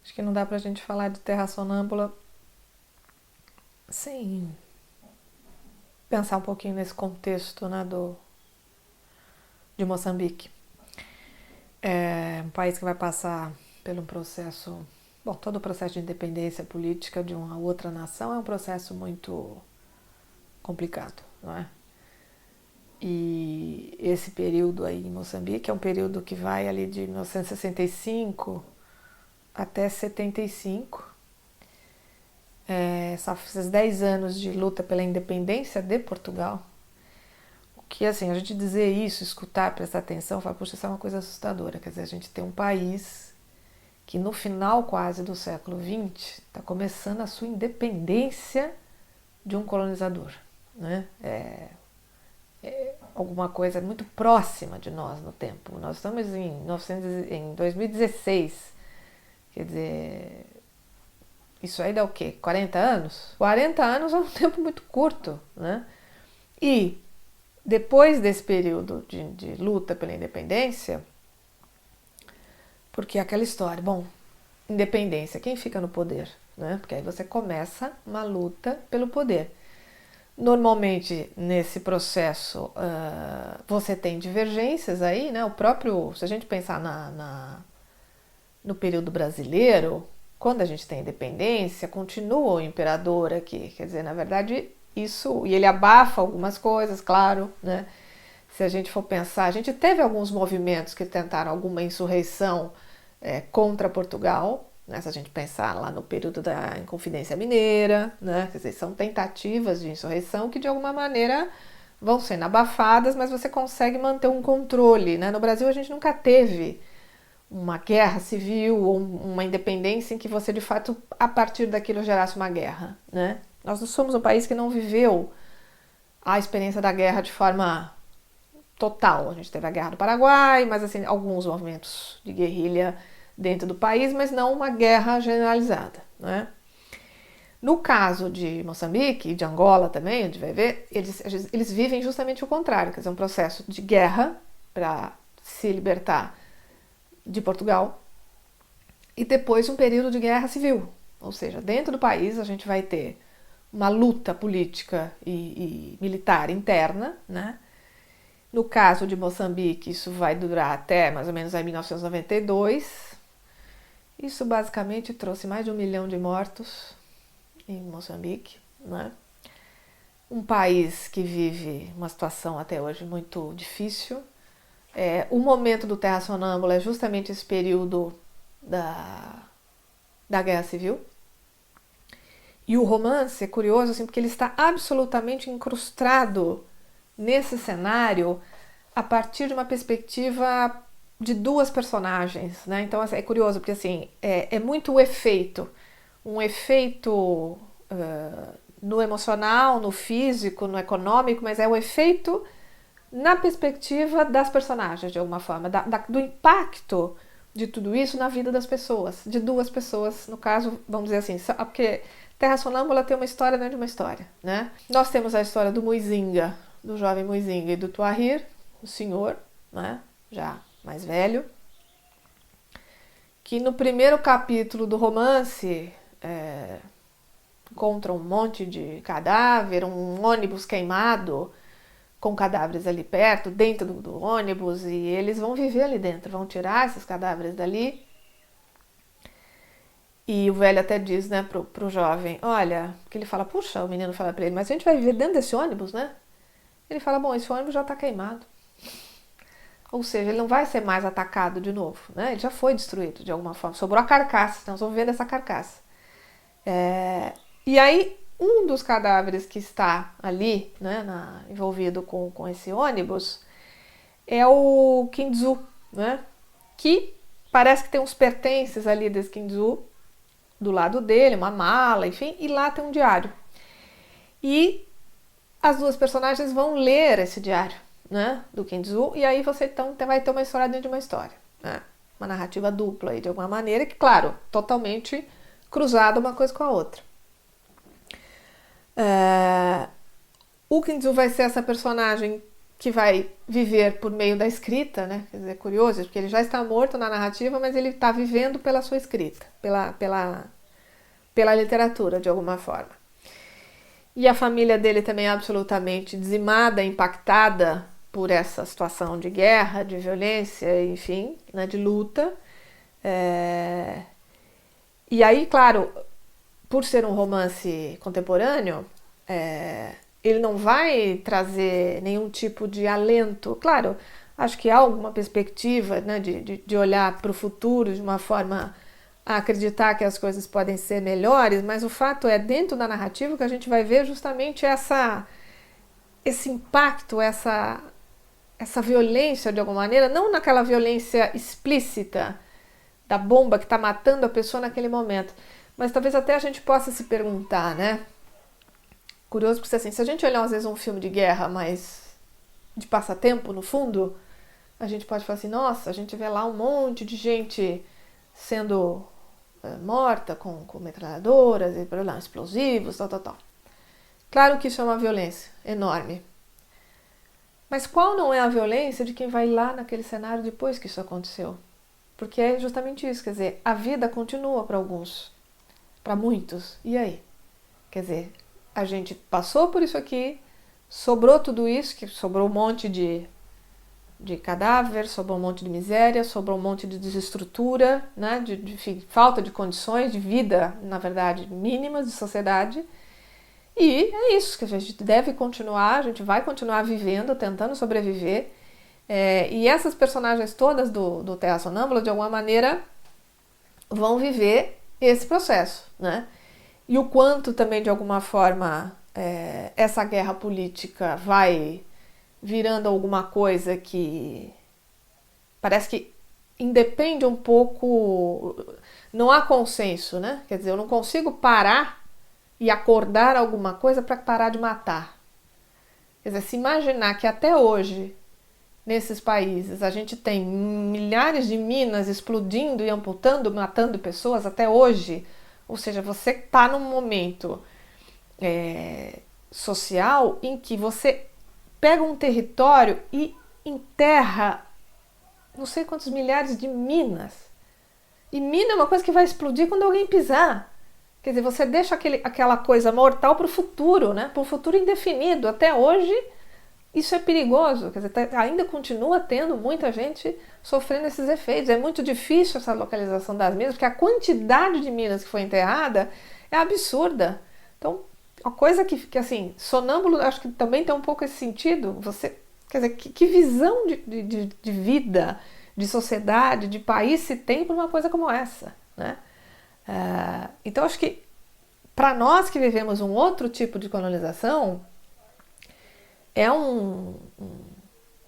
Acho que não dá pra gente falar de Terra Sonâmbula sem pensar um pouquinho nesse contexto, né, de Moçambique. É um país que vai passar pelo processo... Bom, todo o processo de independência política de uma outra nação é um processo muito complicado, não é? E esse período aí em Moçambique é um período que vai ali de 1965 até 75. Esses 10 anos de luta pela independência de Portugal. O que, assim, a gente dizer isso, escutar, prestar atenção, falar, puxa, isso é uma coisa assustadora. Quer dizer, a gente tem um país que no final quase do século XX está começando a sua independência de um colonizador, né? É alguma coisa muito próxima de nós no tempo. Nós estamos em 2016, quer dizer, isso aí dá o quê? 40 anos? 40 anos é um tempo muito curto, né? E depois desse período de luta pela independência, porque é aquela história, bom, independência, quem fica no poder? Né? Porque aí você começa uma luta pelo poder. Normalmente, nesse processo, você tem divergências aí, né? O próprio, se a gente pensar no período brasileiro, quando a gente tem independência, continua o imperador aqui. Quer dizer, na verdade, isso... E ele abafa algumas coisas, claro, né? Se a gente for pensar, a gente teve alguns movimentos que tentaram alguma insurreição contra Portugal, né? Se a gente pensar lá no período da Inconfidência Mineira, né? Quer dizer, são tentativas de insurreição que de alguma maneira vão sendo abafadas, mas você consegue manter um controle, né? No Brasil a gente nunca teve uma guerra civil ou uma independência em que você de fato a partir daquilo gerasse uma guerra, né? Nós não somos um país que não viveu a experiência da guerra de forma total. A gente teve a Guerra do Paraguai, mas assim, alguns movimentos de guerrilha dentro do país, mas não uma guerra generalizada, né? No caso de Moçambique e de Angola também, a gente vai ver, eles vivem justamente o contrário, quer dizer, um processo de guerra para se libertar de Portugal e depois um período de guerra civil. Ou seja, dentro do país a gente vai ter uma luta política e militar interna, né? No caso de Moçambique, isso vai durar até mais ou menos em 1992. Isso basicamente trouxe mais de 1 milhão de mortos em Moçambique, né? Um país que vive uma situação até hoje muito difícil. O momento do Terra Sonâmbula é justamente esse período da Guerra Civil. E o romance é curioso assim, porque ele está absolutamente incrustado nesse cenário a partir de uma perspectiva de duas personagens, né? Então é curioso porque assim é muito o efeito, um efeito no emocional, no físico, no econômico, mas é o efeito na perspectiva das personagens de alguma forma, do impacto de tudo isso na vida das pessoas, de duas pessoas, no caso, vamos dizer assim, porque Terra Sonâmbula tem uma história dentro de uma história, né? Nós temos a história do Muizinga, do jovem Muizinga e do Tuahir, o senhor, né? Já mais velho, que no primeiro capítulo do romance encontra um monte de cadáver, um ônibus queimado com cadáveres ali perto, dentro do ônibus, e eles vão viver ali dentro, vão tirar esses cadáveres dali. E o velho até diz, né, pro jovem, olha, que ele fala, puxa, o menino fala pra ele, mas a gente vai viver dentro desse ônibus, né? Ele fala, bom, esse ônibus já tá queimado. Ou seja, ele não vai ser mais atacado de novo, né? Ele já foi destruído de alguma forma, sobrou a carcaça, então nós vamos viver dessa carcaça. E aí, um dos cadáveres que está ali, né, envolvido com esse ônibus, é o Kindzu, né? Que parece que tem uns pertences ali desse Kindzu do lado dele, uma mala, enfim, e lá tem um diário. E as duas personagens vão ler esse diário, né, do Kindzu, e aí você então vai ter uma história dentro de uma história, né? Uma narrativa dupla aí, de alguma maneira, que, claro, totalmente cruzada uma coisa com a outra. O Kindzu vai ser essa personagem que vai viver por meio da escrita, né? Quer dizer, é curioso, porque ele já está morto na narrativa, mas ele está vivendo pela sua escrita, pela literatura, de alguma forma. E a família dele também é absolutamente dizimada, impactada por essa situação de guerra, de violência, enfim, né, de luta. E aí, claro, por ser um romance contemporâneo, ele não vai trazer nenhum tipo de alento. Claro, acho que há alguma perspectiva, né, de olhar para o futuro de uma forma a acreditar que as coisas podem ser melhores, mas o fato é, dentro da narrativa, que a gente vai ver justamente esse impacto, essa violência de alguma maneira, não naquela violência explícita da bomba que está matando a pessoa naquele momento, mas talvez até a gente possa se perguntar, né? Curioso, porque assim, se a gente olhar às vezes um filme de guerra, mas de passatempo, no fundo, a gente pode falar assim, nossa, a gente vê lá um monte de gente sendo morta com metralhadoras e explosivos, tal. Claro que isso é uma violência enorme. Mas qual não é a violência de quem vai lá naquele cenário depois que isso aconteceu? Porque é justamente isso, quer dizer, a vida continua para alguns, para muitos. E aí? Quer dizer, a gente passou por isso aqui, sobrou tudo isso, que sobrou um monte de cadáver, sobrou um monte de miséria, sobrou um monte de desestrutura, né, de falta de condições de vida, na verdade, mínimas de sociedade. E é isso que a gente deve continuar, a gente vai continuar vivendo, tentando sobreviver. E essas personagens todas do Terra Sonâmbula, de alguma maneira, vão viver esse processo, né? E o quanto também, de alguma forma, essa guerra política vai virando alguma coisa que parece que independe um pouco, não há consenso, né? Quer dizer, eu não consigo parar e acordar alguma coisa para parar de matar. Quer dizer, se imaginar que até hoje, nesses países, a gente tem milhares de minas explodindo e amputando, matando pessoas até hoje, ou seja, você está num momento social em que você pega um território e enterra não sei quantos milhares de minas. E mina é uma coisa que vai explodir quando alguém pisar. Quer dizer, você deixa aquela coisa mortal para o futuro, né? Para um futuro indefinido. Até hoje, isso é perigoso. Quer dizer, ainda continua tendo muita gente sofrendo esses efeitos. É muito difícil essa localização das minas, porque a quantidade de minas que foi enterrada é absurda. Então, uma coisa que assim, sonâmbulo, acho que também tem um pouco esse sentido. Você, quer dizer, que visão de vida, de sociedade, de país se tem por uma coisa como essa, né? Então, acho que para nós que vivemos um outro tipo de colonização, é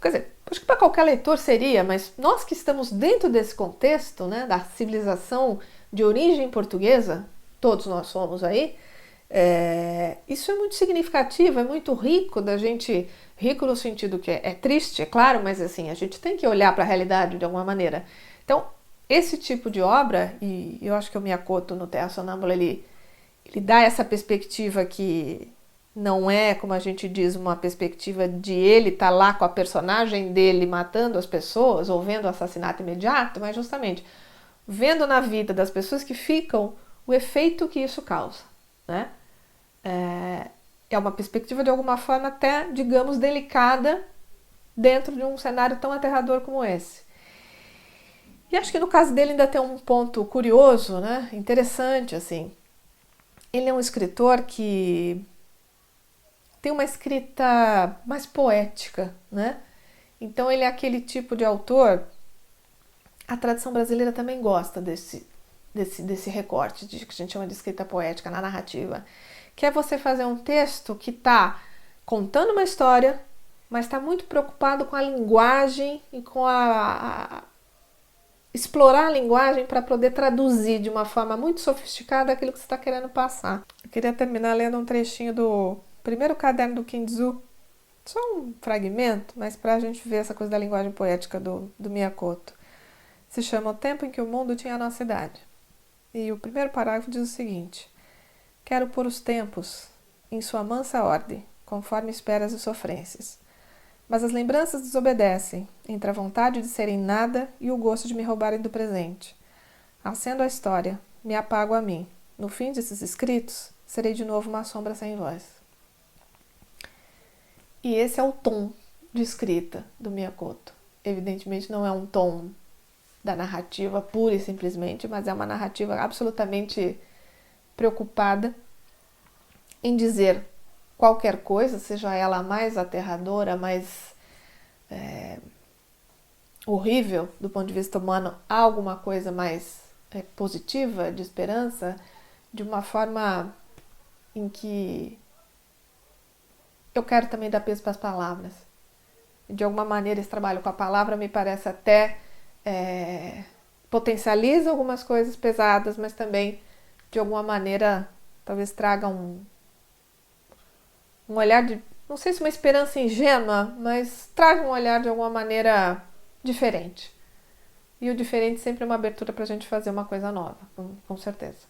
quer dizer, acho que para qualquer leitor seria, mas nós que estamos dentro desse contexto, né, da civilização de origem portuguesa, todos nós somos aí, isso é muito significativo, é muito rico da gente, rico no sentido que é triste, é claro, mas assim, a gente tem que olhar para a realidade de alguma maneira. Então, esse tipo de obra, e eu acho que o Miyakoto no Terra Sonâmbula, ele dá essa perspectiva que não é, como a gente diz, uma perspectiva de ele estar lá com a personagem dele matando as pessoas ou vendo o assassinato imediato, mas justamente vendo na vida das pessoas que ficam o efeito que isso causa, né? É uma perspectiva de alguma forma até, digamos, delicada dentro de um cenário tão aterrador como esse. E acho que no caso dele ainda tem um ponto curioso, né? Interessante, assim. Ele é um escritor que tem uma escrita mais poética, né? Então ele é aquele tipo de autor. A tradição brasileira também gosta desse recorte que a gente chama de escrita poética na narrativa, que é você fazer um texto que está contando uma história, mas está muito preocupado com a linguagem e com explorar a linguagem para poder traduzir de uma forma muito sofisticada aquilo que você está querendo passar. Eu queria terminar lendo um trechinho do primeiro caderno do Kinzu, só um fragmento, mas para a gente ver essa coisa da linguagem poética do Miyakoto. Se chama O Tempo em que o Mundo Tinha a Nossa Idade. E o primeiro parágrafo diz o seguinte: quero pôr os tempos em sua mansa ordem, conforme esperas e sofrências. Mas as lembranças desobedecem, entre a vontade de serem nada e o gosto de me roubarem do presente. Acendo a história, me apago a mim. No fim desses escritos, serei de novo uma sombra sem voz. E esse é o tom de escrita do Miyakoto. Evidentemente não é um tom da narrativa pura e simplesmente, mas é uma narrativa absolutamente preocupada em dizer qualquer coisa, seja ela mais aterradora, mais horrível do ponto de vista humano, há alguma coisa mais positiva, de esperança, de uma forma em que eu quero também dar peso para as palavras. De alguma maneira esse trabalho com a palavra me parece até potencializa algumas coisas pesadas, mas também de alguma maneira talvez traga um olhar de, não sei se uma esperança ingênua, mas traga um olhar de alguma maneira diferente. E o diferente sempre é uma abertura para a gente fazer uma coisa nova, com certeza.